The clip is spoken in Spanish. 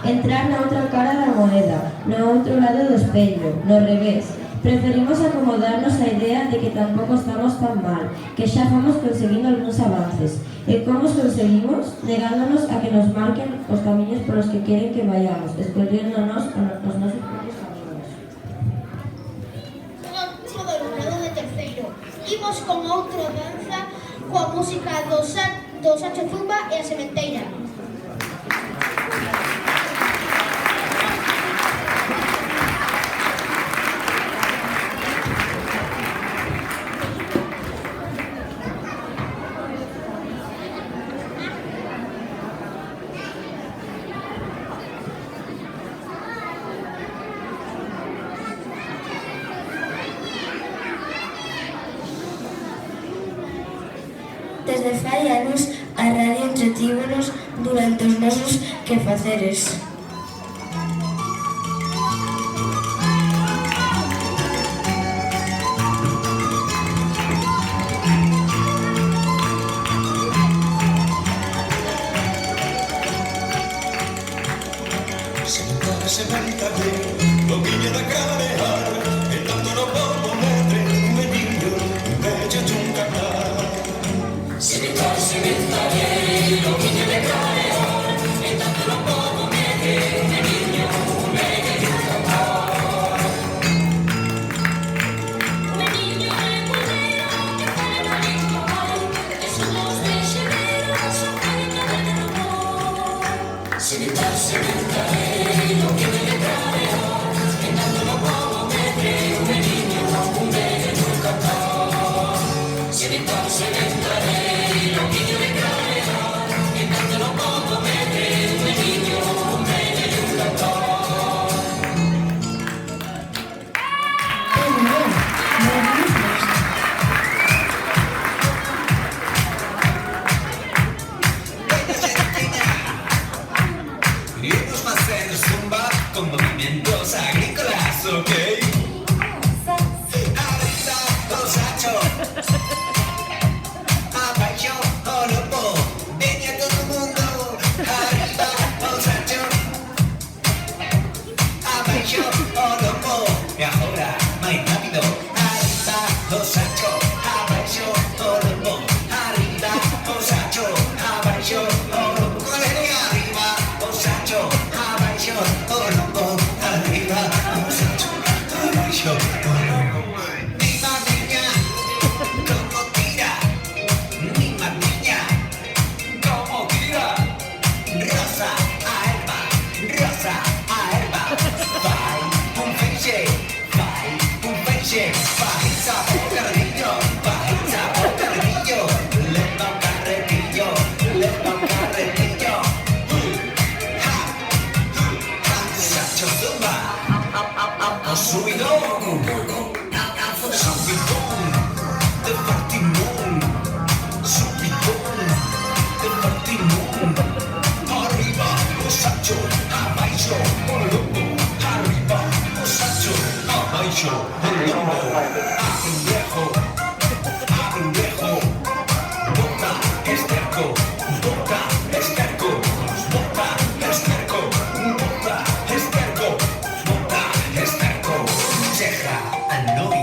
Entrar na outra cara da moeda, no outro lado do espello, no revés. Preferimos acomodarnos á idea de que tampouco estamos tan mal, que xa fomos conseguindo algúns avances. E como os conseguimos? Negándonos a que nos marquen os camiños polos que queren que vayamos, escolléndonos os nosos propios camiños. Unha do alumnado de terceiro. Imos con outra danza coa música do Sacho Zumba e a Sementeira. Desde fai anos, a radio entretívonos durante os nosos quefaceres. Se mentate, o viña da carear, e tanto no pomo medre, un meniño, vecha un cantar. Se mentate, o viña da carear, e tanto no pomo medre, un meniño, vecha un cantar. Un meniño é mulero, que fala no ritmo pai, e son os deixeveros, o feito de amor. Se mentate, o viña da carear, e tanto no pomo medre, un meniño, vecha un cantar. Se mentate, o viña da carear, e tanto no pomo medre, un meniño, vecha un cantar. Queremos hacer zumba con movimientos agrícolas, ¿ok? Arriba, los hachos. Abaixo, o lobo. Veña todo el mundo. Arriba, los hachos. Abaixo, o lobo. Y ahora, más rápido. Arriba, los hachos. Abaixo, o lobo. Arriba, los hachos. Abaixo, o lobo. Con la alegría, arriba, los hachos. Abaixo, o lobo. Arriba, los hachos. Abaixo, o lobo. Viva niña, como tira. Viva niña, como tira. Rosa a erva, rosa a erva. Vai, un feixe, vai, sabor carrillo, vai, sabor carrillo. Leva un carretillo, leva un carretillo. Ha, ha, Sacho Zumba. Subidón, subidón, de Fatimón. Subidón, de Fatimón. Arriba, los Sacho, abaixo, o lobo. Arriba, los Sacho, abaixo, o lobo. Abre un viejo, bota esterco, bota esterco, bota esterco, bota esterco, bota esterco. Ceja a novia.